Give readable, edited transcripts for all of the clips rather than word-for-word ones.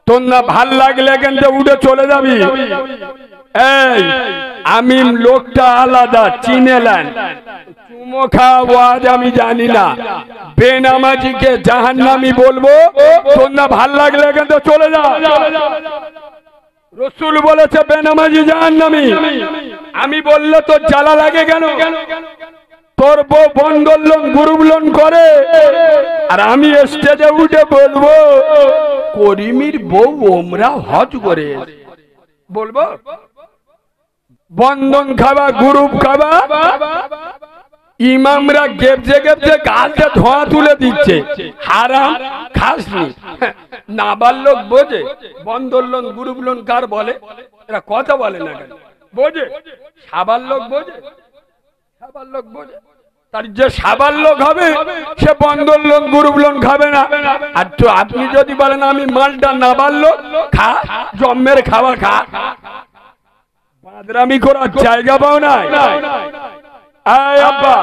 তোর না ভাল লাগলে কিন্তু উঠে চলে যাবি। এই আমি লোকটা আলাদা চিনেলেন, চুমো খাওয়া ওয়াজ আমি জানি না, বেনামাজিকে জাহান্নামী বলবো, তোর না ভাল লাগলে কিন্তু চলে যা। রসুল বলেছে বেনামাজি জাহান্নামী। আমি বললে তোর জ্বালা লাগে কেন? তোর বউ বন্ধন লোন গ্রুপ লোন করে, আর আমি স্টেজে উঠে বলবো করিমির বউ ওমরা হজ করে, বলবো বন্ধন খাবা গ্রুপ খাবা, ইমামরা গেপজে গেপজে গাছে ধোঁয়া তুলে দিচ্ছে, হারাম খাসনি। নাবালক বোঝে বন্ধন লোন গ্রুপ লোন কার বলে? এরা কথা বলে না কেন? বোঝে? সাবাল লোক বোঝে? সাবাল লোক বোঝে? তার যে সাবাল লোক হবে সে বন্ধন লোন গ্রুপ লোন খাবে না। আর তো আপনি যদি বলেন আমি মালটা নাবাল লোক, খা, জন্মের খাওয়া খা, বাদরামি করার জায়গা পাও না। আব্বা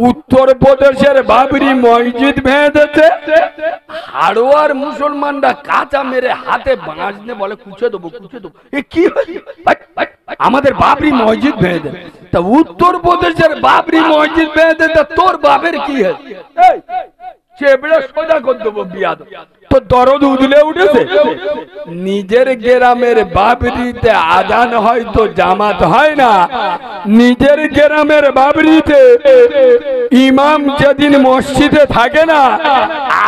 উত্তর প্রদেশের বাবরি মসজিদ ভেঙে দিয়েছে, হাড়োয়ার মুসলমানরা কাঁচা মেরে হাতে বাঁশ নিয়ে বলে কুচে দেবো কুচে দেবো। এ কি আমাদের বাবরি মসজিদ ভেঙে দেবে? তা উত্তর প্রদেশের বাবরি মসজিদ ভেঙে দেবে, তোর বাপের কি হয়েছে? চেপড়ে সোজা করে দেবো বিয়াদ। তো দরদ উদলে উঠেছে। নিজের গ্রামের বাবরিতে আজান হয় তো জামাত হয় না, নিজের গ্রামের বাবরিতে ইমাম যেদিন মসজিদে থাকে না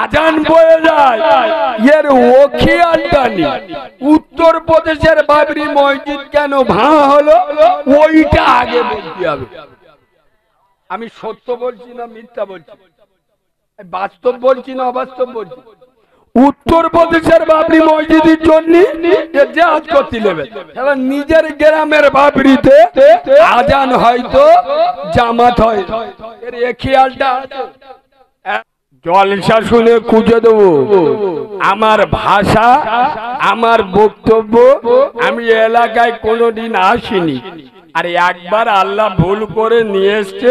আজান বয়ে যায়, এর ও খেয়ালটা নেই। উত্তর প্রদেশের বাবরি মসজিদ কেন ভাঙা হলো ওইটা আগে বলতে হবে। আমি সত্য বলছি না মিথ্যা বলছি, বাস্তব বলছি না অবাস্তব বলছি? উত্তর প্রদেশের বাবরি মসজিদের জন্য জাহাজ করতে নেবে, নিজের গ্রামের বাবরিতে আজান হয়তো জামাত হয়, এর এ খেয়ালটা আছে। জলসা শুনে খুঁজে দেবো আমার ভাষা, আমার বক্তব্য, আমি এলাকায় কোনোদিন আসিনি, আর একবার আল্লাহ ভুল করে নিয়ে এসছে,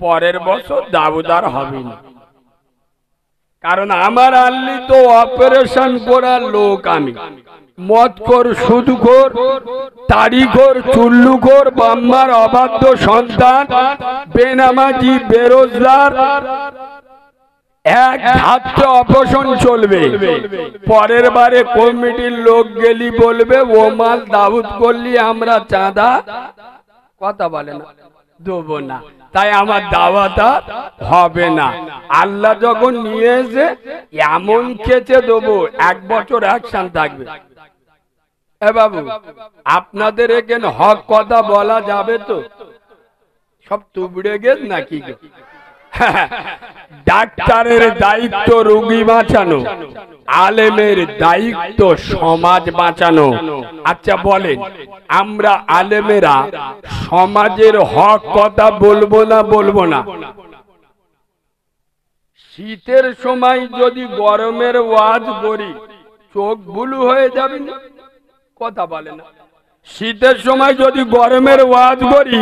পরের বছর দাবদার হবে না। কারণ আমার আল্লি তো অপারেশন করার লোক, আমি মদখোর, সুদখোর, তাড়িখোর, চুল্লুখোর, বাম্মার অবাধ্য সন্তান, বেনামাজি, বেরোজগার, এক হাতে অপারেশন চলবে। পরের বারে কমিটির লোক গেলি বলবে ও মাল দাউদ করলি আমরা চাঁদা কথা বলে না দেবো না, তাই আমার দাওয়াত হবে না। আল্লাহ যখন নিয়ে এসে এমন খেচে দেবো 1 বছর অ্যাকশন থাকবে। এ বাবু আপনাদের এখানে হক কথা বলা যাবে তো? সব তুবড়ে গেছে নাকি? ডাক্তারের দায়িত্ব রোগী বাঁচানো, আলেমের দায়িত্ব সমাজ বাঁচানো। আচ্ছা বলেন, আমরা আলেমেরা সমাজের হক কথা বলবো না বলবো না? শীতের সময় যদি গরমের ওয়াজ করি চোখ বুলু হয়ে যাবে না? কথা বলে না। শীতের সময় যদি গরমের ওয়াজ করি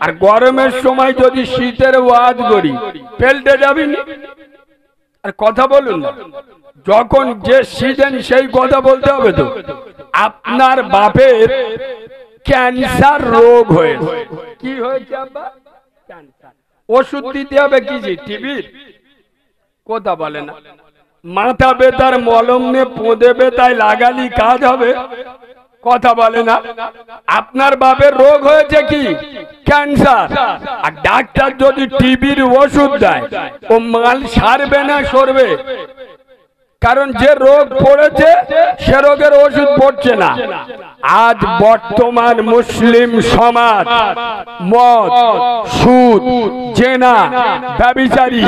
আর গরমের সময় যদি শীতের ওয়াজ করি পেল্টে যাবি না? আর কথা বলুন না, যখন যে সিজন সেই কথা বলতে হবে তো। আপনার বাপের ক্যান্সার রোগ হয়েছে, কি হয়েছে আব্বা? ক্যান্সার। ওষুধ দিতে হবে কি? টিবির। কথা বলে না। মাথা ব্যথার মলম নিয়ে পোঁদে ব্যথায় লাগালি কাজ হবে? কথা বলে না। আপনার বাপের রোগ হয়েছে কি? ক্যান্সার। আর ডাক্তার যদি টিবির ওষুধ দেয় ও মাল সারবে না সরবে? কারণ যে রোগ পড়েছে সে রোগের ওষুধ পড়ছে না। আজ বর্তমান মুসলিম সমাজ মদ, সুদ, জেনা, ব্যভিচারী,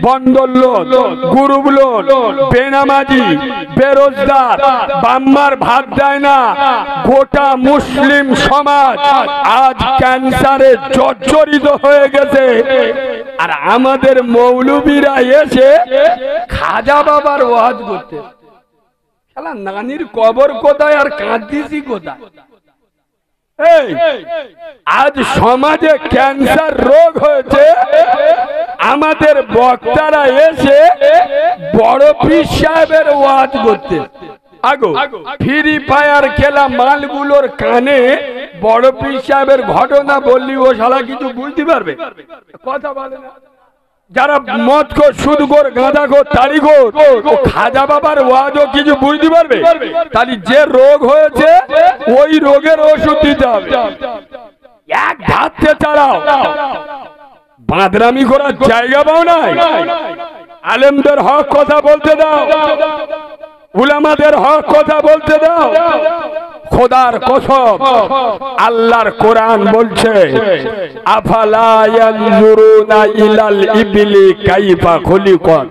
বন্ধন লোন, গ্রুপ লোন, বেনামাজি, বেরোজগার, বাম্মার ভাত দেয় না, গোটা মুসলিম সমাজ আজ ক্যান্সারে জর্জরিত হয়ে গেছে। আর আমাদের মৌলবীরা এসে খাজা বাবার ওয়াজ করতে, শালা নানির কবর কোথায় আর কাঁদিসি কোথায়? আজ সমাজে ক্যান্সার রোগ হয়েছে, আমাদের বক্তারা এসে বড় পীর সাহেবের ওয়াজ করতে। আগো ফ্রি ফায়ার খেলা মালগুলোর কানে বড় পীর সাহেবের ঘটনা বললি ও শালা কিছু বুঝতে পারবে? কথা বলে না। যারা মদ খোর, সুদ খোর, গাঁজা খোর, তাড়ি খোর, ও খাজা বাবার ওয়াজও কিছু বুঝতে পারবে? তাহলে যে রোগ হয়েছে ওই রোগের ওষুধ দিতে হবে। এক ধাতে চালাও, বাঁদরামি করার জায়গা পাও নাই। আলেমদের হক কথা বলতে দাও, উলামাদের হক কথা বলতে দাও। খোদার কসম, আল্লাহর কোরআন বলছে আফালা ইয়ানজুরুনা ইলাল ইবলি কাইফা খুলিকাত।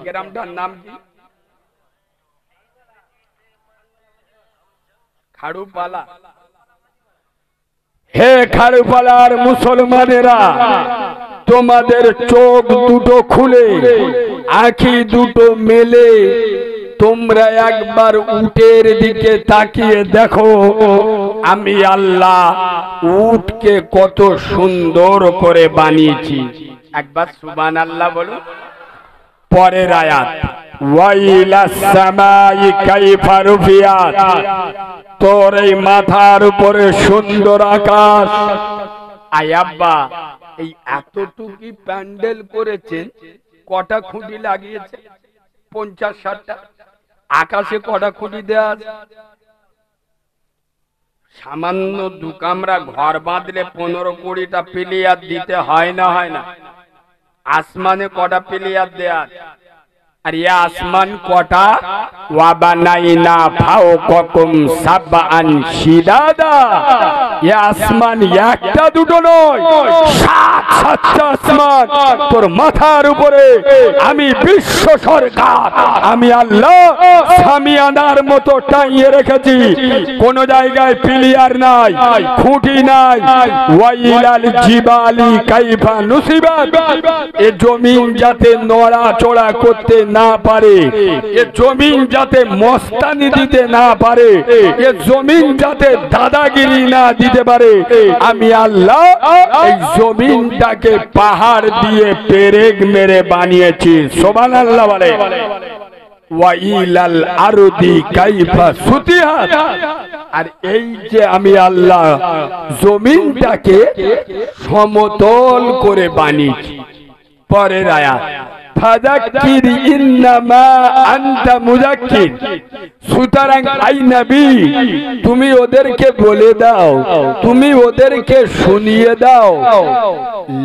গ্রামটার নাম কি? খাড়ুপালা। হে খাড়ুপালার মুসলমানেরা, তোমাদের চোখ দুটো খুলে, আঁখি দুটো মেলে তোমরা একবার উটের দিকে তাকিয়ে দেখো, আমি আল্লাহ উটকে কত সুন্দর করে বানিয়েছি। একবার সুবহানাল্লাহ বলো। পরের আয়াত, ওয়াইলাস সামাই কাইফা রুফিয়াত, তোর এই মাথার উপরে সুন্দর আকাশ। আয় আব্বা, এই এতটুকু প্যান্ডেল করেছেন, কটা খুঁটি লাগিয়েছে? 50-60টা। আকাশে কটা খুঁটি দেয়া আছে? সামান্য দুকামরা ঘর বাঁধলে 15-20টা পিলিয়ার দিতে হয় না? হয় না? আসমানে কটা পিলিয়ার দেয়া আছে? আর ইয়া আসমান কটা? ওয়াবানাইনা ফাওকাকুম সাবআন শিদাদা। ইয়া আসমান একটা দুটো নয়, 7-7টা আসমান তোর মাথার উপরে। আমি বিশ্ব সরকার, আমি আল্লাহ সামিয়ানার মতো টাঙিয়ে রেখেছি। কোন জায়গায় পিলিয়ার নাই, খুঁটি নাই। ওয়াইলাল জিবালি কাইফা নুসিবাত, এ জমিন যাতে নড়াচড়া করতে না পারে, এ জমিন যাতে মস্তানি দিতে না পারে, এ জমিন যাতে দাদাগিরি না দিতে পারে, আমি আল্লাহ এই জমিনটাকে পাহাড় দিয়ে পেরেক মেরে বানিয়েছি। সুবহানাল্লাহ বলে। ওয়াইলাল আরদি কাইফা সুতিহাত, আর এই যে আমি আল্লাহ জমিনটাকে সমতল করে বানিয়েছি। পরের আয়াত, ফাযাক্কির ইন্নামা আনতা মুযাক্কির। সুতরাং আই নবী, তুমি ওদেরকে বলে দাও, তুমি ওদেরকে শুনিয়ে দাও।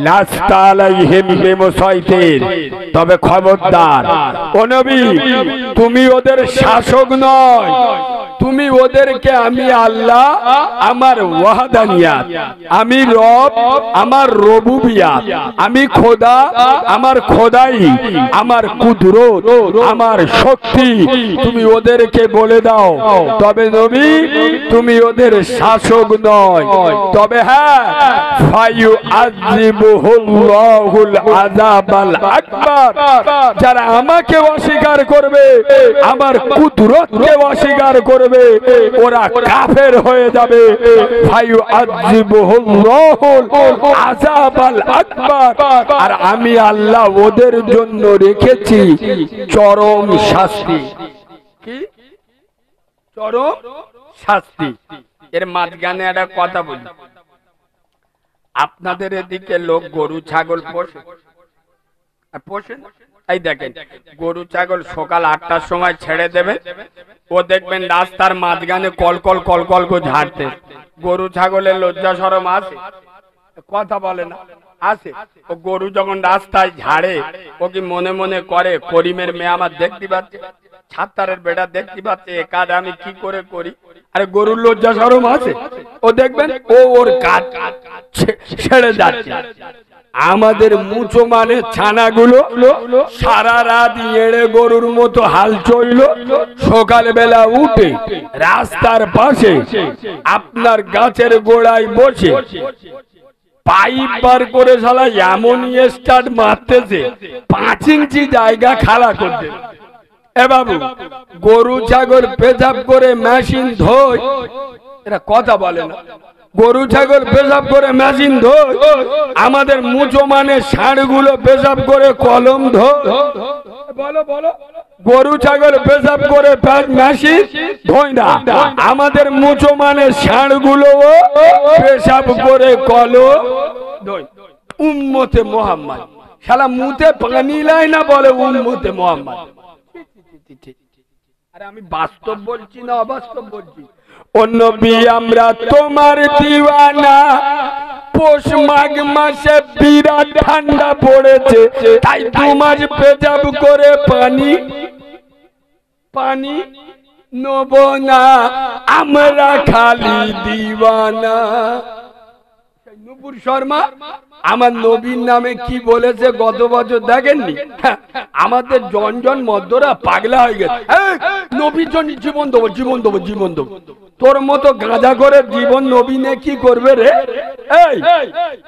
লাস্তা আলাইহিম বিমুসাইতির, তবে খবরদার ও নবী, তুমি ওদের শাসক নয়। তুমি ওদেরকে আমি আল্লাহ, আমার ওয়াহদানিয়াত, আমি রব, আমার রবুবিয়াত, আমি খোদা, আমার খোদাই, আমার কুদরত, আমার শক্তি, তুমি ওদেরকে বলে দাও। তবে নবী, তুমি ওদের শাসক নয়। তবে হ্যাঁ, ফায়ুআযিবুহুল্লাহুল আযাবাল আকবার, যারা আমাকে অস্বীকার করবে, আমার কুদরতকে অস্বীকার করবে, ওরা কাফের হয়ে যাবে। ফায়ুআযিবুহুল্লাহুল আযাবাল আকবার, আর আমি আল্লাহ ওদের জন্য রেখেছি চরম শাস্তি। কি চরম শাস্তি? এর মাঝখানে একটা কথা বলি। আপনাদের এদিকে লোক গরু ছাগল পোষে? এই দেখেন, গরু ছাগল সকাল 8টার সময় ছেড়ে দেবেন, ও দেখবেন রাস্তার মাঝখানে কলকল কলকল করে ঝাড়তে। গরু ছাগলের লজ্জা শরম আছে? কথা বলে না, আছে? ও গরু যখন রাস্তায় ঝাড়ে, ও কি মনে মনে করে করিমের মেয়ে আমার দেখতে পাচ্ছে, ছাত্তারের বেটা দেখতে পাচ্ছে, এ কাজ আমি কি করে করি? আরে গরুর লজ্জা শরম আছে? ও দেখবেন ও ওর কাজ ছেড়ে যাচ্ছে। আমাদের মুচো মানে ছানাগুলো সারা রাত এড়ে গরুর মতো হাল চলল, সকালবেলা উঠে রাস্তার পাশে আপনার গাছের গোড়ায় বসে পাইপ বার করে শালা এমন স্টার্ট মারতেছে 5 ইঞ্চি জায়গা খালা করতে। এ বাবু, গরু ছাগল পেশাব করে মেশিন ধোয়, এরা কথা বলে না। গরু ছাগল পেশাব করে মেশিন ধোয়, আমাদের মুসলমানের ষাঁড়গুলো পেশাব করে কলম ধোয়। বলো বলো, গরু ছাগল পেশাব করে মেশিন ধোয় না, আমাদের মুসলমানের ষাঁড়গুলো পেশাব করে কলম ধোয়। উম্মতে মোহাম্মদ শালা মুতে পানি লাই না, বলে উম্মতে মোহাম্মদ। আরে আমি বাস্তব বলছি না অবাস্তব বলছি? ও নবী আমরা তোমার দিওয়ানা, পৌষ মাঘ মাসে বিরাট ঠান্ডা পড়েছে, তাই 2 মাস পেশাব করে পানি নেব না, আমরা খালি দিওয়ানা। নূপুর শর্মা আমার নবীর নামে কি বলেছে গত বছর দেখেননি? আমাদের জন মধ্যরা পাগলা হয়ে গেছে, নবীর জন্য জীবন দেবো জীবন দেবো জীবন দেবো। তোর মতো গাঁজা করে জীবন নবী নে কি করবে রে? এই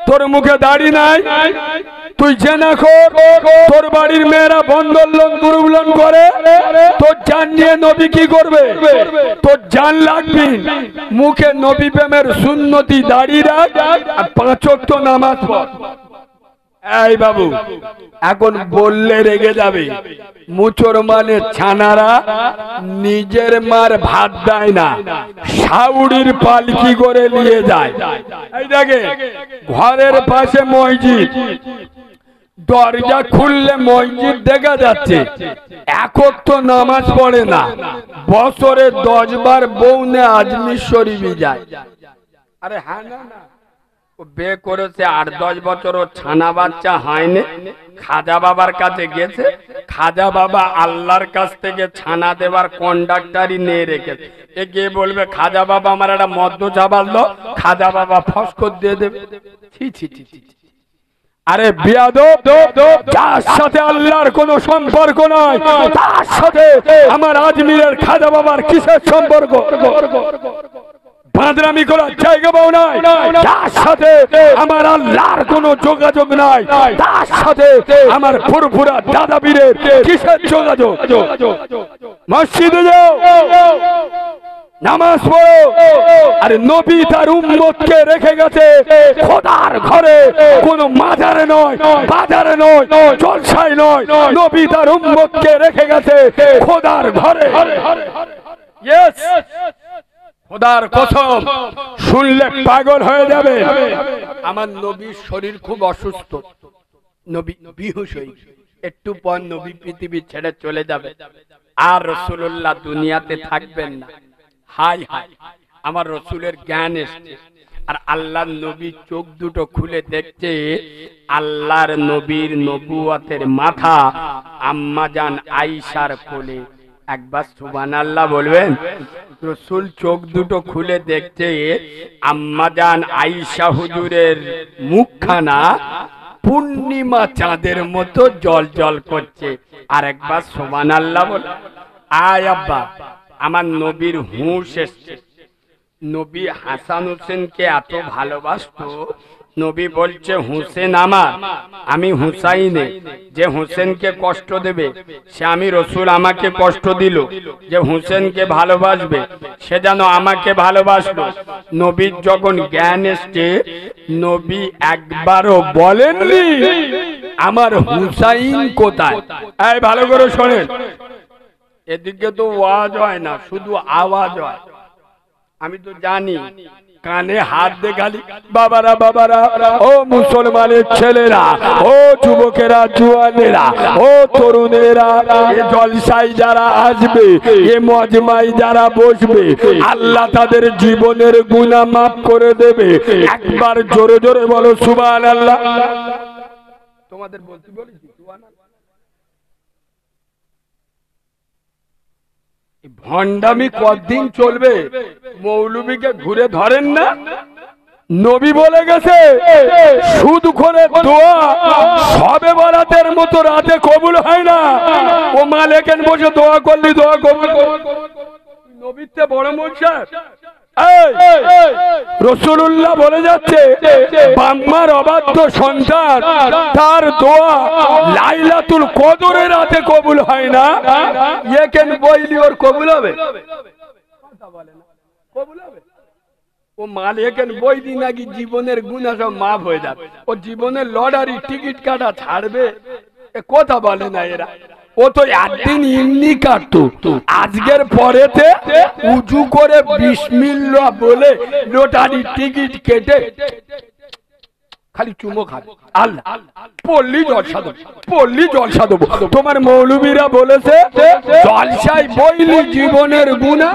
তোর মুখে দাড়ি নাই, তুই জেনা কর, তোর বাড়ির মেয়েরা বন্ধন লোন দুর্বলন করে, তোর জান নিয়ে নবী কি করবে? তোর জান লাগবে, মুখে নবী প্রেমের সুন্নতি দাড়ি রাখ আর 5 ওয়াক্ত নামাজ পড়। এই বাবু এখন বললে রেগে যাবে, মুসলমানের ছানারা নিজের মার ভাত দেয় না, শাউড়ির পালকি করে নিয়ে যায়। এই দেখে ঘরের পাশে মসজিদ, দরজা খুললে মসজিদ দেখা যাচ্ছে, 1 ওয়াক্ত নামাজ পড়ে না, বছরে 10 বার বউনে আজমির শরীফে যায়। আরে হ্যাঁ না, বে করেছে 8-10 বছর, ও ছানা বাচ্চা হয়নি, খাজা বাবার কাছে গেছে, খাজা বাবা আল্লাহর কাছ থেকে ছানা দেওয়ার কন্ডাক্টারি নিয়ে রেখেছে। এ গিয়ে বলবে খাজা বাবা আমার একটা মদ্য চাবাল দাও, খাজা বাবা ফস্কর দিয়ে দেবে। ছি ছি ছি ছি। আরে বিয়াদব, যার সাথে আল্লাহর কোনো সম্পর্ক নয় তার সাথে আমার আজমিরের খাজা বাবার কিসের সম্পর্ক? বাঁদরামি করার জায়গা পাও নাই, তার সাথে আমার আল্লাহর কোনো যোগাযোগ নাই, তার সাথে আমার ফুরফুরা দাদা বীরের কিসের যোগাযোগ? মসজিদে যাও, নামাজ পড়ো। আরে নবী তার উম্মতকে রেখে গেছে খোদার ঘরে, কোনো মাজারে নয়, বাজারে নয়, জলসায় নয়, নবী তার উম্মতকে রেখে গেছে খোদার ঘরে। ইয়েস, খোদার কসম, শুনলে পাগল হয়ে যাবে। আমার নবীর শরীর খুব অসুস্থ, নবী বেহুশ হয়ে একটু পর নবী পৃথিবী ছেড়ে চলে যাবে, আর রাসূলুল্লাহ দুনিয়াতে থাকবেন না। হাই হাই, আমার রাসূলের জ্ঞান এসেছে, আর আল্লাহর নবী চোখ দুটো খুলে দেখছে, আল্লাহর নবীর নবুয়তের মাথা আম্মা জান আয়েশার কোলে। একবার সুবহানাল্লাহ বলবেন? রাসূল চোখ দুটো খুলে দেখছে, আম্মা জান আয়েশা হুজুরের মুখখানা পূর্ণিমা চাঁদের মতো জল জল করছে। আর একবার সুবহানাল্লাহ বল। আয় আব্বা, আমার নবীর হুঁশ এসছে। নবী হাসান হোসেনকে এত ভালোবাসতো, নবী বলছে হোসেন আমার, আমি হুসাইনে, যে হোসেনকে কষ্ট দেবে সে আমি রাসূল আমাকে কষ্ট দিল, যে হোসেনকে ভালোবাসবে সে যেন আমাকে ভালোবাসলো। নবীর যখন জ্ঞান এসছে, নবী একবারও বলেননি আমার হুসাইন কোথায়। এই ভালো করে শোনেন, এদিকে তো ওয়াজ হয় না, শুধু আওয়াজ হয়। আমি তো জানি, কানে হাত দে খালি। বাবারা বাবারা, ও মুসলমানের ছেলেরা, ও যুবকেরা, জুয়ানেরা, ও তরুণেরা, এ জলসায় যারা আসবে, এ মজমায় যারা বসবে, আল্লাহ তাদের জীবনের গুনাহ মাফ করে দেবে। একবার জোরে জোরে বলো সুবহানাল্লাহ। তোমাদের বলতে বলেছি সুবহানাল্লাহ। ভণ্ডামি কতদিন চলবে? মৌলবীকে ঘুরে ধরেন না? নবী বলে গেছে, সুদ করে দোয়া সবে বরাতের মতো রাতে কবুল হয় না। ও মালেকেন বসে দোয়া করলি দোয়া কবুল। নবীর তে বড় মজা। রাসূলুল্লাহ বলে যাচ্ছে, বাম্মার অবাধ্য সন্তান তার দোয়া লাইলাতুল কদরের রাতে কবুল হয় না, একেন বইলি ওর কবুল হবে? কথা বলে না, কবুল হবে? ও মালিকের বই দিন নাকি জীবনের গুণা সব মাফ হয়ে যাবে, ও জীবনের লটারি টিকিট কাটা ছাড়বে, এ কথা বলে না এরা। ও তো একদিন এমনি কাটতো, আজকের পরেতে উঁচু করে বিসমিল্লাহ বলে লটারি টিকিট কেটে খালি চুমো খাবে, আল্লাহ পল্লী জলসা দেবো, পল্লী জলসা দেবো। তোমার মৌলবীরা বলেছে জলসায় বইলি জীবনের গুণা,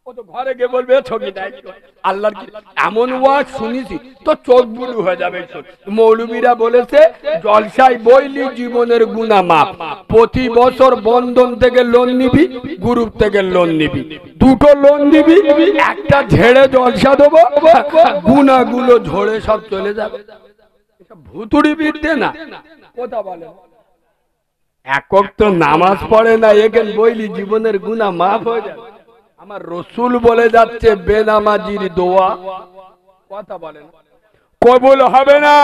ও তো ঘরে গিয়ে বলবে ছবি নাই আল্লাহর কি এমন ওয়াজ শুনেছি তো চোখ বুলু হয়ে যাবে। মৌলবীরা বলেছে জলসায় বইলি জীবনের গুনাহ মাপ, প্রতি বছর বন্ধন থেকে লোন নিবি, গ্রুপ থেকে লোন নিবি, দুটো লোন দিবি, একটা ঝেড়ে জলসা দেবো, গুনাহগুলো ঝরে সব চলে যাবে। ভুতুড়ি বিদ্যে না, কথা বলে একক তো নামাজ পড়ে না, এখানে বইলি জীবনের গুনাহ মাফ হয়ে যাবে। আমার রসুল বলে যাচ্ছে বেনামাজির দোয়া, কথা বলেন, কবুল হবে না।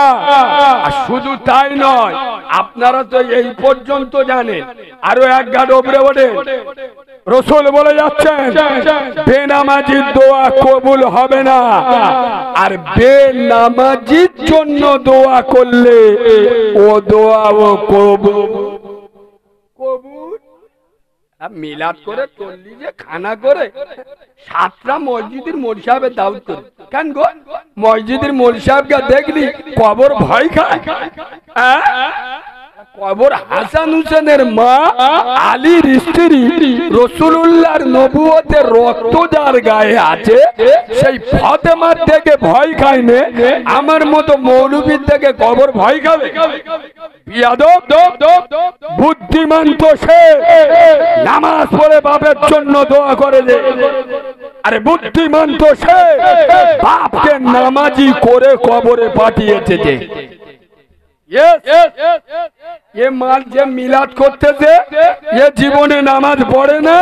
আর শুধু তাই নয়, আপনারা তো এই পর্যন্ত জানেন, আরো এক গাড় ওপরে ওঠে রসুল বলে যাচ্ছেন বেনামাজির দোয়া কবুল হবে না, আর বেনামাজির জন্য দোয়া করলে ও দোয়া ও কবুল। মিলাদ করে চল্লিশে খানা করে 7টা মসজিদের মোল সাহেবের দাউদ করে, কেন গো মসজিদের মোল সাহেবকে দেখলি কবর ভয় খায়? কবর হাসান হুসেনের মা আলীর স্ত্রী রাসূলুল্লাহর নবুয়তের রক্ত যার গায়ে আছে, সেই ফাতেমার থেকে ভয় খায় না, আমার মতো মৌলবীর থেকে কবর ভয় খাবে? বুদ্ধিমান তো সে নামাজ পড়ে বাপের জন্য দোয়া করে দে, আরে বুদ্ধিমান তো সে বাপকে নামাজি করে কবরে পাঠিয়েছে। যে ये माल जे मिलाद করতেছে এ জীবনে নামাজ পড়ে না,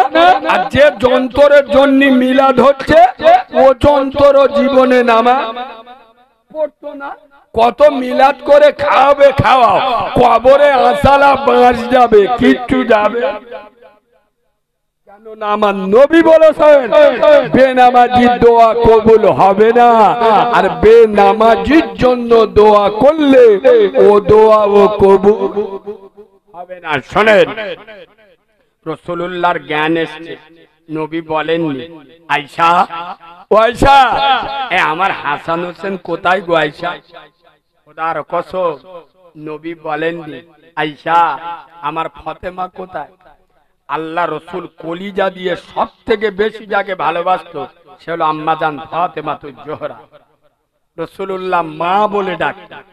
আর যে যন্ত্রের জন্য মিলাদ হচ্ছে ও যন্ত্র জীবনে নামাজ পড়তো না। কত মিলাদ করে খাওয়াবে, খাওয়াও, কবরে আসালা বাঁশ যাবে, কিচ্ছু যাবে কেন না? আমার নবী বলেছেন বেনামাজির দোয়া কবুল হবে না, আর বেনামাজির জন্য দোয়া করলে ও দোয়া ও কবুল হবে না। শোনেন, রাসূলুল্লাহর জ্ঞান এসেছে, নবী বলেননি আয়েশা ও আয়েশা এ আমার হাসান হোসেন কোথায় গো আয়েশা? খোদার কসম নবী বলেননি আয়েশা আমার ফাতেমা কোথায়? আল্লাহ রসুল কলিজা দিয়ে সব থেকে বেশি যাকে ভালোবাসত সে হলো আম্মাজান ফাতেমাতুজ জোহরা। রাসূলুল্লাহ মা বলে ডাকতেন,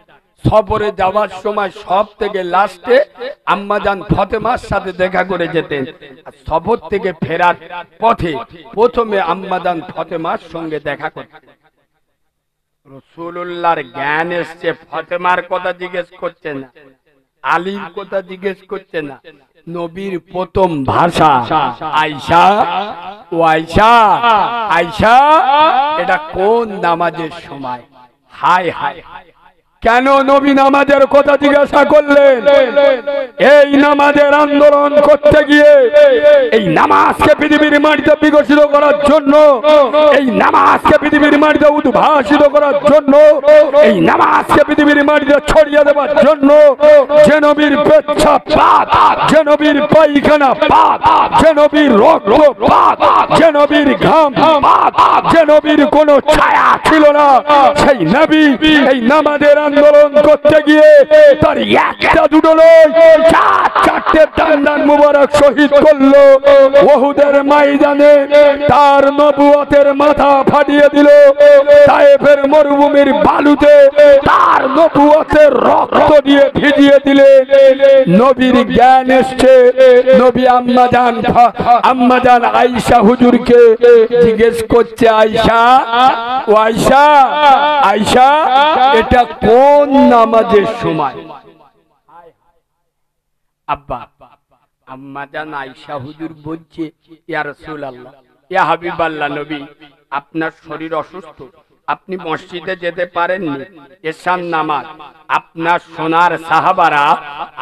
সফরে যাওয়ার সময় সব থেকে লাস্টে আম্মাজান ফাতেমার সাথে দেখা করে যেতেন, আর সফর থেকে ফেরার পথে প্রথমে আম্মাজান ফাতেমার সঙ্গে দেখা করতেন। রাসূলুল্লাহর জ্ঞান এসছে, ফাতেমার কথা জিজ্ঞেস করছে না, আলীর কথা জিজ্ঞেস করছে না, নবীর প্রথম ভাষা আয়েশা ও আয়েশা, আয়েশা এটা কোন নামাজের সময়? হায় হায়, কেন নবী নামাজের কথা জিজ্ঞাসা করলেন? এই নামাজের আন্দোলন করতে গিয়ে, এই নামাজকে পৃথিবীর মাটিতে বিকশিত করার জন্য, এই নামাজকে পৃথিবীর মাটিতে উদ্ভাসিত করার জন্য, এই নামাজকে পৃথিবীর মাটিতে ছড়িয়ে দেওয়ার জন্য, যে নবীর পেচ্ছাপ পাক, যে নবীর পায়খানা পাক, যে নবীর রক্ত পাক, যে নবীর ঘাম পাক, যে নবীর কোনো ছায়া ছিল না, সেই নবী এই নামাজের আন্দোলন করতে গিয়ে তার একটা দুটো নয়, 4-4টে দান্দান মুবারক শহীদ করলো। উহুদের ময়দানে তার নবুয়তের মাথা ফাটিয়ে দিল, তায়েফের মরুভূমির বালুতে তার নবুয়তের রক্ত দিয়ে ভিজিয়ে দিলেন। নবীর জ্ঞান এসছে, নবী আম্মাজান আয়েশা হুজুরকে জিজ্ঞেস করছে, আয়েশা ও আয়েশা, আয়েশা এটা কোন নামাজের সময়? আব্বা আম্মাজান আয়েশা হুজুর বলছে, ইয়া রাসূলুল্লাহ, ইয়া হাবিবাল্লাহ নবী, আপনার শরীর অসুস্থ, আপনি মসজিদে যেতে পারেননি, এশার নামাজ আপনার সোনার সাহাবারা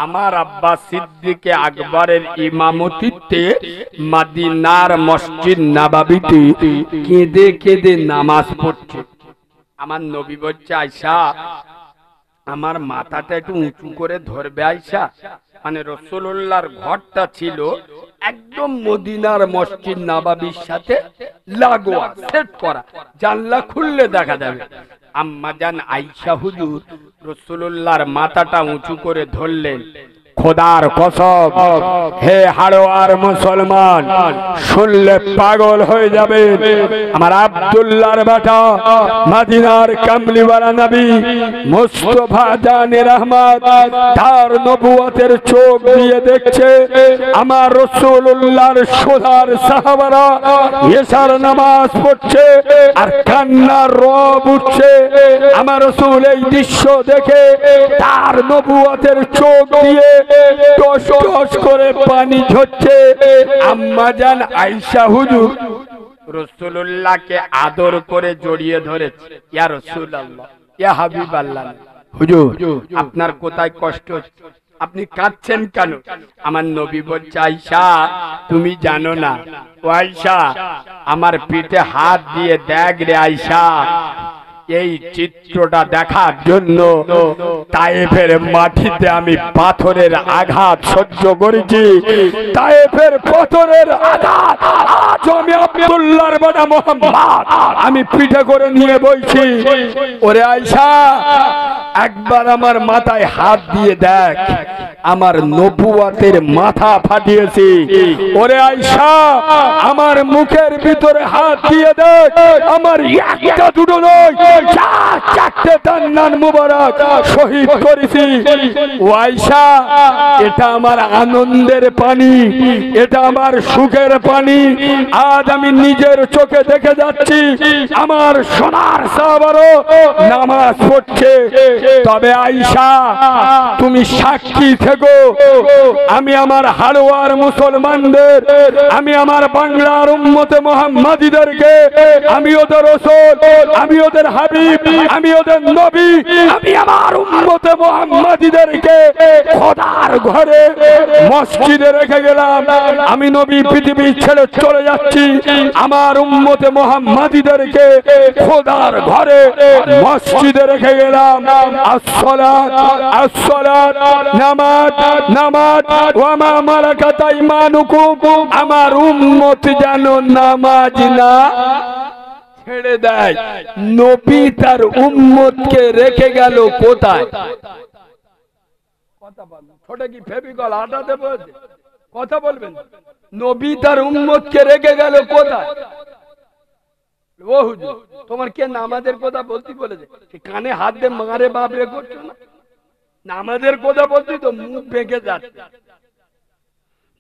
আমার আব্বা সিদ্দিকে আকবরের ইমামতিতে মদিনার মসজিদ নববীতে কেঁদে কেঁদে নামাজ পড়ছে। আমার নবী বলছে, আয়েশা আমার মাথাটা একটু উঁচু করে ধরবে আয়েশা। মানে রাসূলুল্লাহর ঘরটা ছিল একদম মদিনার মসজিদ নববীর সাথে লাগোয়া, সেট করা, জানলা খুললে দেখা যাবে। আম্মা জান আয়েশা হুজুর রাসূলুল্লাহর মাথাটা উঁচু করে ধরলেন। খোদার কসম, হে হাড়োয়ার মুসলমান, শুনলে পাগল হয়ে যাবে। আমার আব্দুল্লাহর বেটা মদিনার কামলিওয়ালা নবী মুস্তাফা জানে রহমত তার নবুয়তের চোখ দিয়ে দেখছে আমার রাসূলুল্লাহর সোনার সাহাবারা এশার নামাজ পড়ছে আর কান্নার রব উঠছে। আমার রাসূল এই দৃশ্য দেখে তার নবুয়তের চোখ দিয়ে টস টস করে পানি ঝরছে। আম্মা জান আয়েশা হুজুর রাসূলুল্লাহকে আদর করে জড়িয়ে ধরেছে। ইয়া রাসূলুল্লাহ, ইয়া হাবিবাল্লাহ, হুজুর আপনার কোথায় কষ্ট হচ্ছে, আপনি কাঁদছেন কেন? আমার নবী বলছে, আয়েশা তুমি জানো না, ও আয়েশা আমার পিঠে হাত দিয়ে দেখ রে আয়েশা। এই চিত্রটা দেখার জন্য তায়েফের মাটিতে আমি পাথরের আঘাত সহ্য করেছি। তায়েফের পাথরের আঘাত আজ আমি আব্দুল্লাহর বেটা মুহাম্মদ আমি পিঠে করে নিয়ে বইছি। ওরে আয়েশা একবার আমার মাথায় হাত দিয়ে দেখ, আমার নবুয়তের মাথা ফাটিয়েছি। ওরে আয়েশা আমার মুখের ভিতরে হাত দিয়ে দেখ, আমার একটা দুটো নয় চারটে দান্নান মুবারক শহীদ করেছি। ও আয়েশা এটা আমার আনন্দের পানি, এটা আমার সুখের পানি। আজ আমি নিজের চোখে দেখে যাচ্ছি আমার সোনার সাহাবারও নামাজ পড়ছে। তবে আয়েশা তুমি সাক্ষী থেকো, আমি আমার হাড়োয়ার মুসলমানদের, আমি আমার বাংলার উম্মতে মুহাম্মাদীদেরকে, আমি ওদের রাসূল, আমি ওদের হাবিব, আমি ওদের নবী, আমি আমার উম্মতে মুহাম্মাদীদেরকে খোদার ঘরে মসজিদে রেখে গেলাম। আমি নবী পৃথিবী ছেড়ে চলে যাচ্ছি, আমার উম্মতে মুহাম্মাদীদেরকে খোদার ঘরে মসজিদে রেখে গেলাম। আসসালাত আসসালাত, নামাজ নামাজ, ওয়া মা মালাকাত আইমানুকুম, আমার উম্মত যেন নামাজ না ছেড়ে দেয়। নবী তার উম্মতকে রেখে গেল কোথায়? কথা বলুন, ছোট কি ফেভিকল আটা দেবো? কথা বলবেন। নবী তার উম্মতকে রেখে গেল কোথায়? ও হুজুর তোমার কে নামাজের কথা বলতে বলেছে? কানে হাত দিয়ে মারে বাপরে করছো না, নামাজের কথা বলছি তো মুখ ভেঙে যাচ্ছে।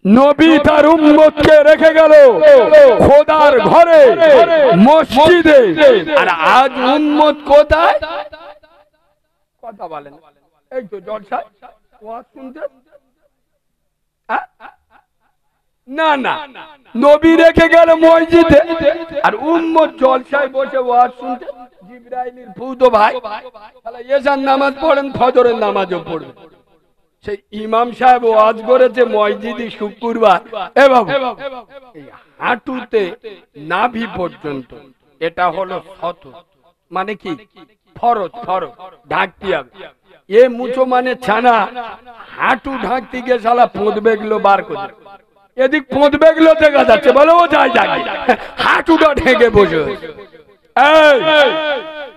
নবী তার উম্মতকে রেখে গেল খোদার ঘরে মসজিদে, আর আজ উম্মত কোথায়? কথা বলেন। এই তো জলসা ওয়াজ শুনতে না না, নবী রেখে গেল মসজিদে আর উম্মত জলসায় বসে ওয়াজ শুনতে। জিবরাইলের ফুতো ভাই তাহলে এশার নামাজ পড়েন, ফজরের নামাজও পড়বেন। সেই ইমাম সাহেব ওয়াজ করেছে মসজিদে শুক্রবার, এ বাবু এই হাঁটুতে নাভি পর্যন্ত, এটা হলো শত, মানে কি ফরজ, ফরজ ঢাকতে হবে। এ মুচো মানে ছানা, হাঁটু ঢাকতে গিয়ে শালা পোঁদবে গেলো বার করে, এদিক পোঁদবে গেলো দেখা যাচ্ছে, বলো ও যাই যাই হাঁটুটা ঢেকে বসে।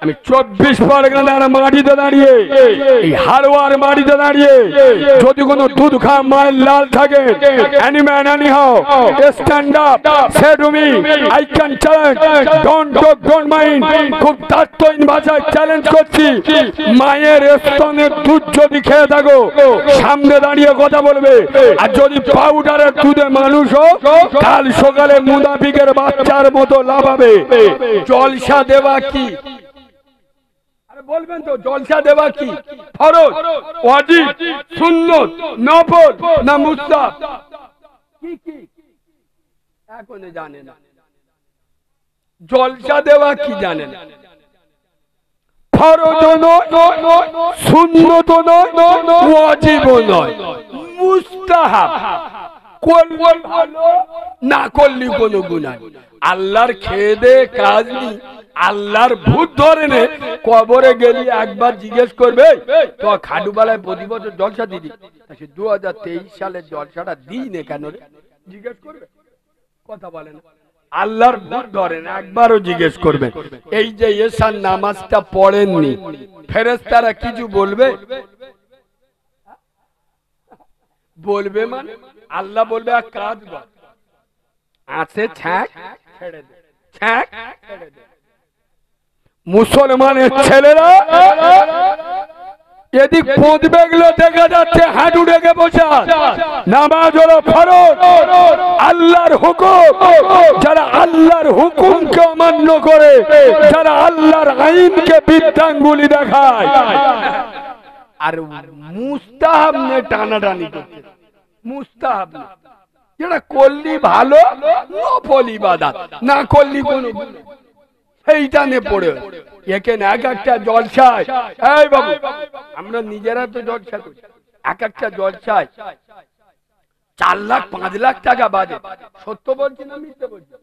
আমি 24 পরগনার মাটিতে দাঁড়িয়ে, এই হাড়োয়ার মাটিতে দাঁড়িয়ে যদি কোনো দুধ খা মায়ের লাল থাকে, any man anyhow stand up, say to me I can challenge, don't talk, don't mind, খুব তাত্ত্বিক ভাষায় চ্যালেঞ্জ করছি, মায়ের স্তনের দুধ যদি খেয়ে থাকো সামনে দাঁড়িয়ে কথা বলবে। আর যদি পাউডারের দুধে মানুষ হোক, কাল সকালে মুনাফিকের বাচ্চার মতো লাফাবে। জলসা দেওয়া কি বলবেন তো? জলসা দেওয়া কি ফরজ, ওয়াজিব, সুন্নত, নফল না মুস্তাহাব? কি কি এখন জানেন না। জলসা দেওয়া কি জানেন? ফরজ নয়, সুন্নত নয়, ওয়াজিব নয়, মুস্তাহাব। করলে ভালো, না করলে কোনো গুনাহ নেই। আল্লাহর খেয়ে দে কাজ নেই, আল্লাহর ভূত ধরে নে, কবরে গেলি একবার জিজ্ঞেস করবে তো খাডুবালায় প্রতি বছর জলসা দিদি, 2023 সালের জলসাটা দিই নে কেন রে, জিজ্ঞেস করবে? কথা বলেন, আল্লাহর ভূত ধরেন একবারও জিজ্ঞেস করবেন। এই যে এশার নামাজটা পড়েননি, ফেরেশতারা কিছু বলবে? বলবে মানে আল্লাহ বলবে এক কাজ কর, আছে ছ্যাঁক ছেড়ে দে, ছ্যাঁক ছেড়ে দে। মুসলমানের ছেলেরা এদিক পৌঁছবে গেলে দেখা যাচ্ছে হাঁটু রেখে বসে। নামাজ হলো ফরজ, আল্লাহর হুকুম। যারা আল্লাহর হুকুমকে অমান্য করে, যারা আল্লাহর আইনকে বৃদ্ধাঙ্গুলি দেখায়, আর মুস্তাহাব নিয়ে টানাটানি করছে। মুস্তাহাব যেটা করলি ভালো, নফল ইবাদত, না করলি কোনো সেইটা নিয়ে পড়ে। এখানে এক একটা জলসায়, এই বাবু আমরা নিজেরা তো জলসা করি, এক একটা জলসায় 4 লাখ 5 লাখ টাকা বাজে। সত্য বলছি না মিথ্যে বলছি?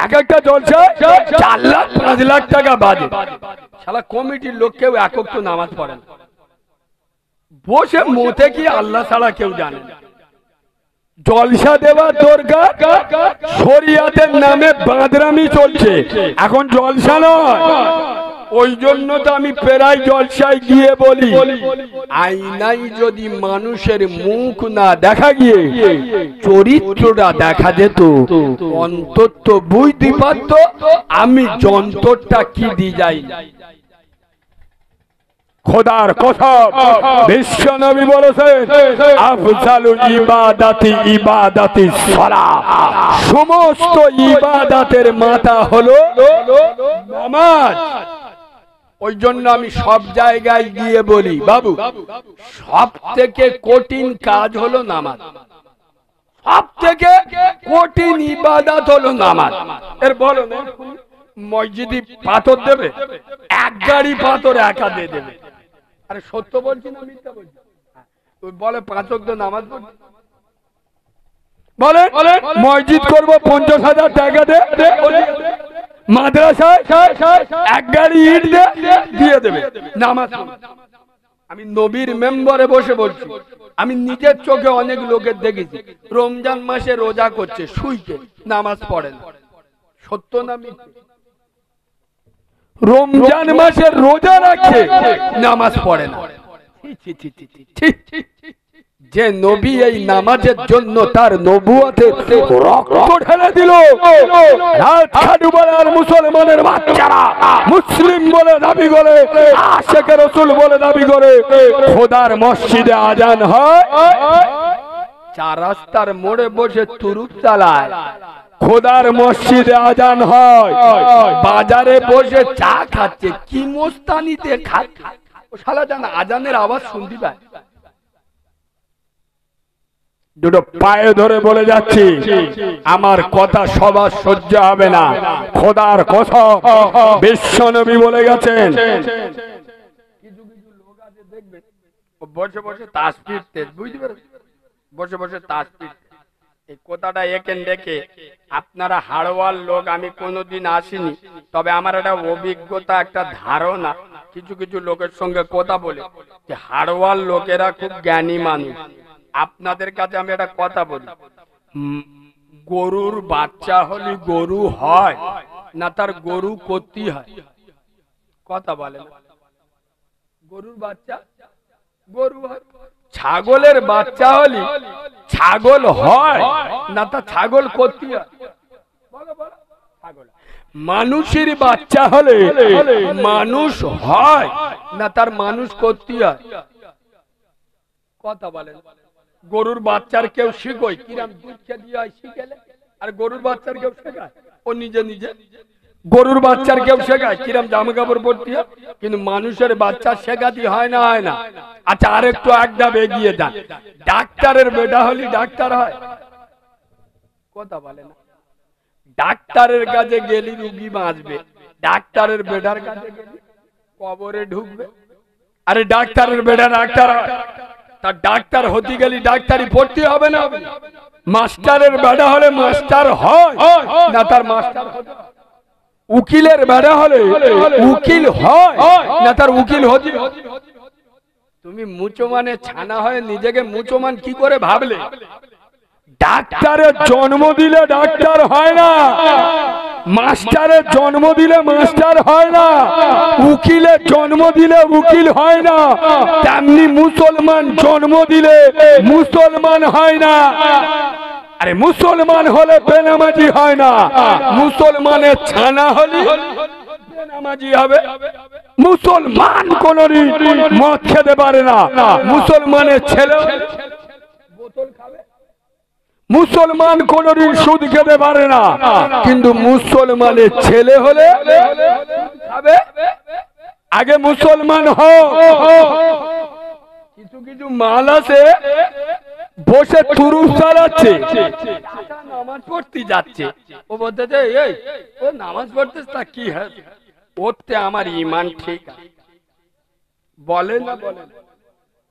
এক একটা জলসায় 4 লাখ 5 লাখ টাকা বাজে। শালা কমিটির লোক কেউ একক তো নামাজ পড়ে না, বসে মোতে কি আল্লাহ ছাড়া কেউ জানে না। জলসা দেওয়ার দরকার, শরিয়াতের নামে বাঁদরামি চলছে, এখন জলসা নয়। ওই জন্য তো আমি প্রায় জলসায় গিয়ে বলি, আয়নায় যদি মানুষের মুখ না দেখা গিয়ে চরিত্রটা দেখা যেত, অন্তত বুঝতে পারতো আমি যন্ত্রটা কি ডিজাইন। খোদার কসম, বিশ্ব নবী বলেছেন আফজালুল ইবাদাতি ইবাদাতিস সালাহ, সমস্ত ইবাদতের মাথা হলো নামাজ। ওই জন্য আমি সব জায়গায় গিয়ে বলি, বাবু সব থেকে কঠিন কাজ হলো নামাজ, সব থেকে কঠিন ইবাদত হলো নামাজ। এর বলো না মসজিদে পাথর দেবে, এক গাড়ি পাথর একা দিয়ে দেবে। আরে সত্য বলছি না মিথ্যা বলছি? বলে 5 ওয়াক্ত নামাজ পড়ছি, বলে মসজিদ করবো 50,000 টাকা দে, মাদ্রাসায় এক গাড়ি ইট দিয়ে দেবে নামাজ। আমি নবীর মেম্বারে বসে বলছি, আমি নিজের চোখে অনেক লোকের দেখেছি রমজান মাসে রোজা করছে, শুইছে, নামাজ পড়ে না। সত্য না মিথ্যে? রমজান মাসে রোজা রাখে, নামাজ পড়ে না। যে নবী এই নামাজের জন্য তার নবুয়তের রক্ত ঢেলে দিল, মুসলমানের বাচ্চারা মুসলিম বলে দাবি করে, আশিকে রাসূল বলে দাবি করে, খোদার মসজিদে আজান হয়, 4 রাস্তার মোড়ে বসে তুরুপ চালায়। খোদার মসজিদে আজান হয়, বাজারে বসে চা খাচ্ছে, কি মোস্তানিতে খাচ্ছে। ও শালা জানা আজানের আওয়াজ শুনতে পায়। দুটো পায়ে ধরে বলে যাচ্ছি, আমার কথা সবার সহ্য হবে না। খোদার কসম, বিশ্ব নবী বলে গেছেন, কিছু কিছু লোক আছে দেখবেন বসে বসে তাস পিটতে, বুঝতে পারছেন, বসে বসে তাস পিটতে। এই কথাটা এখানে দেখে আপনারা হাড়ওয়াল লোক, আমি কোনোদিন আসিনি, তবে আমার একটা অভিজ্ঞতা, একটা ধারণা, কিছু কিছু লোকের সঙ্গে কথা বলে যে হাড়ওয়াল লোকেরা খুব জ্ঞানী মানুষ। আপনাদের কাছে আমি একটা কথা বলি, গরুর বাচ্চা হলে গরু হয় না তার গরু করতে হয়? কথা বলেন, গরুর বাচ্চা গরু হয়। ছাগলের বাচ্চা হলে ছাগল হয় না তা ছাগল করতে হয়? মানুষের বাচ্চা হলে মানুষ হয় না তার মানুষ করতে হয়? কথা বলেন। গরুর বাচ্চার কেউ শিখোয় কিরাম দুধ খেতে হয় শিখেলে, আর গরুর বাচ্চার কেউ শেখায় ও নিজে নিজে। গরুর বাচ্চার কেউ শেখায় কিরাম জামা কাপড় পরতে হয়, কিন্তু মানুষের বাচ্চা শেখাতে হয় না, হয় না। আচ্ছা আরেকটু এক ধাপ এগিয়ে যান, ডাক্তারের বেটা হলে ডাক্তার হয়? কথা বলে না। ডাক্তারের কাছে গেলে রুগী বাঁচবে, ডাক্তারের বেডার কাছে গেলি কবরে ঢুকবে। আরে ডাক্তারের বেডা ডাক্তার, তার ডাক্তার হতে গেলি ডাক্তারি পড়তে হবে না? মাস্টারের বেডা হলে মাস্টার হয় না তার মাস্টার হতে? উকিলের বেডা হলে উকিল হয় না তার উকিল হতে? তুমি মুচোমানে ছানা হয়ে নিজেকে মুচোমান কি করে ভাবলে? ডাক্তারের জন্ম দিলে ডাক্তার হয় না, মাস্টারের জন্ম দিলে মাস্টার হয় না, উকিলের জন্ম দিলে উকিল হয় না, তেমনি মুসলমান জন্ম দিলে মুসলমান হয় না। আরে মুসলমান হলে বেনামাজি হয় না, মুসলমানের ছানা হলে বেনামাজি হবে। মুসলমান কোনদিন মদ খেতে পারে না, মুসলমানের ছেলে বোতল খাবে। মুসলমান কোনদিন সুদ খেতে পারে না, কিন্তু মুসলমানের ছেলে হলে খাবে। আগে মুসলমান হোক। কিছু কিছু মাল আছে বসে তুরুস চালাচ্ছে, নামাজ পড়তে যাচ্ছে, ও বলতে এই ও নামাজ পড়তে তা কি হয়, ওতে আমার ইমান ঠিক বলে না?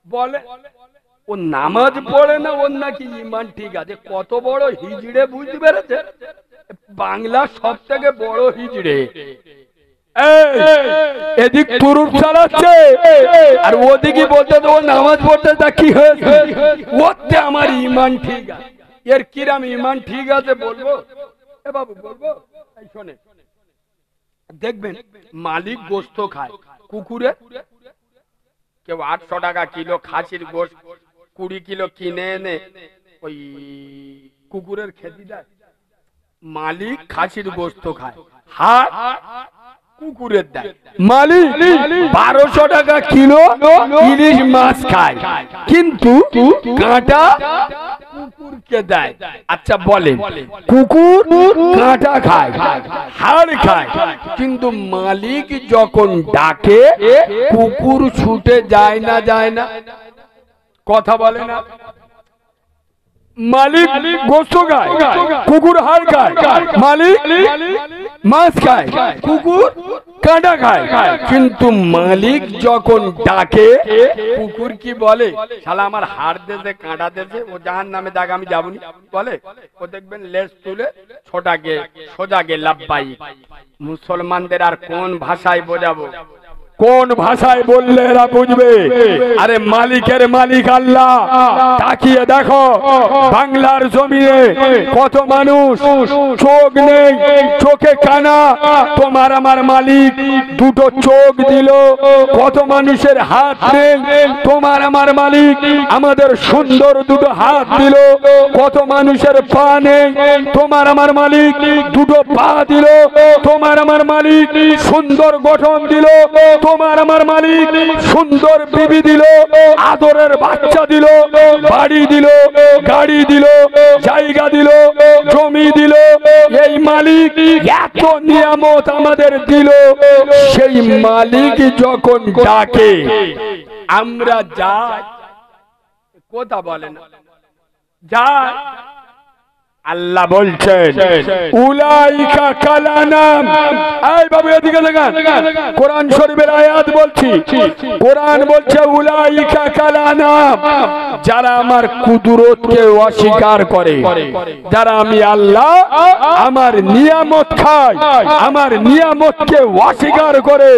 বলে ও নামাজ পড়ে না, ওর নাকি ইমান ঠিক আছে। কত বড় হিজড়ে বুঝতে পেরেছে? বাংলা সব থেকে বড় হিজড়ে। এদিক তুরুপ চালাচ্ছে আর ওদিকে বলতে তো ও নামাজ পড়তে তা কি হয়েছে, ওতে আমার ইমান ঠিক আছে। এর কিরাম ইমান ঠিক আছে বলবো? এ বাবু বলবো? শোনে, দেখবেন মালিক গোস্ত খায় কুকুরে, কেউ 800 টাকা কিলো খাসির গোস্ত 20 কিলো কিনে এনে ওই কুকুরের খেতে দেয়। মালিক খাসির গোস্ত খায়, হাত কুকুরের দেয়। মালিক 1200 টাকা কিলো ইলিশ মাছ খায়, কিন্তু কাঁটা কুকুরকে দেয়। আচ্ছা বলেন, কুকুর কাঁটা খায়, হাড় খায়, কিন্তু মালিক যখন ডাকে কুকুর ছুটে যায় না? যায় না? কথা বলে না? মালিক গোস্ত খায়, কুকুর হাড় খায়, মালিক মাছ খায়, কুকুর কাঁটা খায়, কিন্তু মালিক যখন ডাকে কুকুর কি বলে? শালা আমার হাড় দেছে, কাঁটা দেছে, ও জাহান্নামে দাগ, আমি যাবনি বলে? ও দেখবেন লেজ তুলে ছোটাকে সোজাকে লাভবাই। মুসলমানদের আর কোন ভাষায় বোঝাবো? কোন ভাষায় বললে এরা বুঝবে? আরে মালিকের মালিক আল্লাহ। তাকিয়ে দেখো বাংলার জমিনে কত মানুষ চোখ নেই, চোখে কানা, তোমার আমার মালিক দুটো চোখ দিল। কত মানুষের হাত নেই, তোমার আমার মালিক আমাদের সুন্দর দুটো হাত দিল। কত মানুষের পা নেই, তোমার আমার মালিক দুটো পা দিল। তোমার আমার মালিক সুন্দর গঠন দিল। তোমার আমার মালিক সুন্দর বিবি দিল, আদরের বাচ্চা দিল, বাড়ি দিল, গাড়ি দিল, জায়গা দিল, জমি দিল। এই মালিক এত নিয়ামত আমাদের দিল। সেই মালিক যখন ডাকে আমরা যাই, কথা বলে না? যাই। আল্লাহ বলছেন উলাইকা কালানাম। এই বাবু এদিকে দেখেন, কোরআন শরীফের আয়াত বলছি। কোরআন বলছে উলাইকা কালানাম, যারা আমার কুদরতকে অস্বীকার করে, যারা আমি আল্লাহ আমার নিয়ামত খায়, আমার নিয়ামতকে অস্বীকার করে,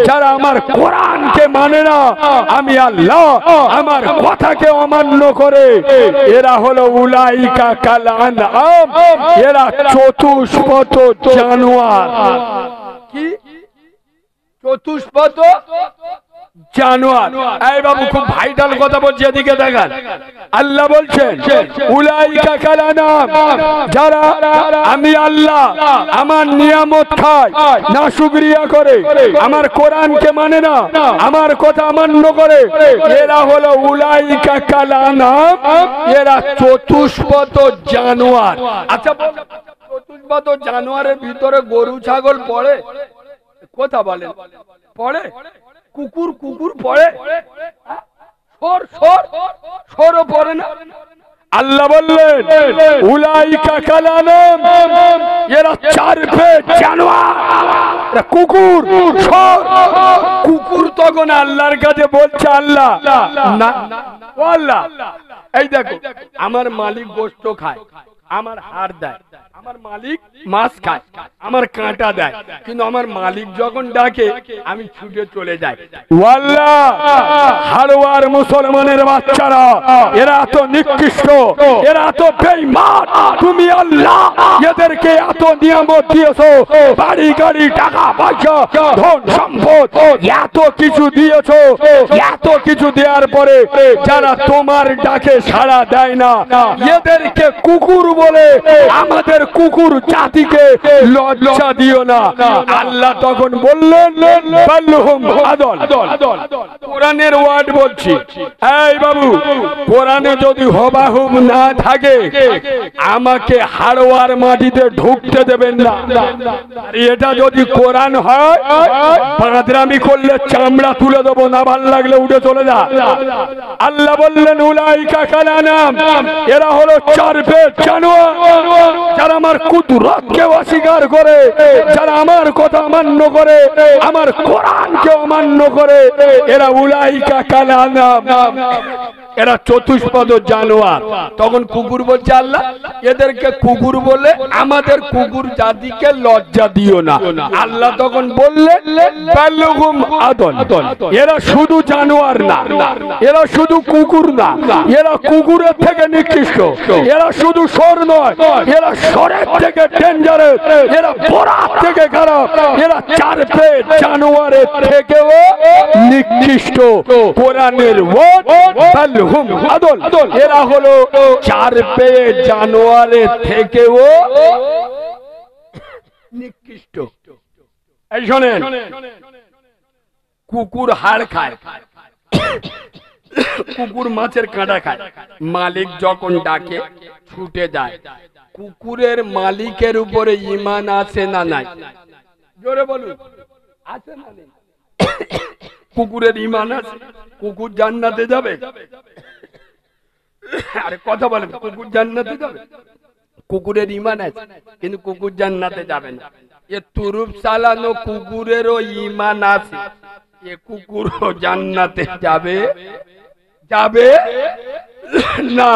যারা আমার কোরআনকে মানে না, আমি আল্লাহ আমার কথাকে অমান্য করে, এরা হলো উলাইকা কালানাম। এরা চতুষ্পদ জানোয়ার। কি চতুষ্পদ জানোয়ার? এই বাবু খুব ভাইটাল কথা বলছে, এদিকে দেখেন। আল্লাহ বলছেন উলাইকা কালানাম, যারা আমি আল্লাহ আমার নিয়ামত খায়, না শুকরিয়া করে, আমার কোরআনকে মানে না, আমার কথা অমান্য করে, এরা হলো উলাইকা কালানাম, এরা চতুষ্পদ জানোয়ার। আচ্ছা চতুষ্পদ জানোয়ারের ভিতরে গরু ছাগল পড়ে? কথা বলেন, পড়ে? কুকুর কুকুর পড়ে? সরও পড়ে না? আল্লাহ বললেন উলাইকা কালানাম, এরা চার পেট জানোয়ার, এরা কুকুর। কুকুর তখন আল্লাহর কাছে বলছে আল্লাহ না, ও আল্লাহ এই দেখো আমার মালিক গোশত খায়, আমার হাড় দেয়, আমার মালিক মাছ খায়, আমার কাঁটা দেয়, কিন্তু আমার মালিক যখন ডাকে আমি ছুটে চলে যাই। ওয়াল্লাহ হাড়ওয়ার মুসলমানের বাচ্চারা এরা তো নিকৃষ্ট, এরা তো বেঈমান। তুমি আল্লাহ এদেরকে এত নিয়ামত দিয়েছো, বাড়ি গাড়ি টাকা পয়সা ধন সম্পদ এত কিছু দিয়েছো, এত কিছু দেওয়ার পরে যারা তোমার ডাকে সাড়া দেয় না এদেরকে কুকুর বলে আমাদের কুকুর জাতিকে লজ্জা দিও না। আল্লাহ তখন বললেন বাল্লুহুম আদল। কোরআনের ওয়ার্ড বলছি, এই বাবু কোরআনে যদি হবাহুব না থাকে আমাকে হাড়ওয়ার মাটিতে ঢুকতে দেবেন না। এটা যদি কোরআন হয় বাঁদরামি করলে চামড়া তুলে দেবো, না ভাল লাগলে উঠে চলে যা। আল্লাহ বললেন উলাইকা কালানাম, এরা হলো চার পেট জানোয়ার, যারা আমার কুদরতকে অস্বীকার করে, যারা আমার কথা অমান্য করে, আমার কোরআনকে অমান্য করে, এরা উলাইকা কালানাম, এরা চতুষ্পদ জানোয়ার। তখন কুকুর বলছে আল্লাহ এদেরকে কুকুর বলে আমাদের কুকুর জাতিকে লজ্জা দিও না। আল্লাহ তখন বললেন বাল্লুহুম আদল, এরা শুধু জানোয়ার না, এরা শুধু কুকুর না, এরা কুকুরের থেকে নিকৃষ্ট, এরা শুধু সর নয়, এরা সরের থেকে ডেঞ্জারাস, এরা বরাত থেকে খারাপ, এরা চার পেট জানোয়ারের থেকেও নিকৃষ্ট। কোরআনের ওয়ার্ড বাল্লুহুম আদল, এরা হলো চার পেট জানোয়ারের থেকেও নিকৃষ্ট। এই শোনেন, কুকুর হাড় খায়, কুকুর মাছের কাঁটা খায়, মালিক যখন ডাকে ছুটে যায়। কুকুরের মালিকের উপরে ঈমান আছে না নাই? জোরে বলুন, আছে না নেই? কুকুরের ঈমান আছে? কুকুর জান্নাতে যাবে? আরে কথা বলেন, কুকুর জান্নাতে যাবে? কুকুরের ঈমান আছে কিন্তু কুকুর জান্নাতে যাবে না। এ তুরুপ চালানো কুকুরেরও ঈমান আছে, এ কুকুরও জান্নাতে যাবে যাবে না।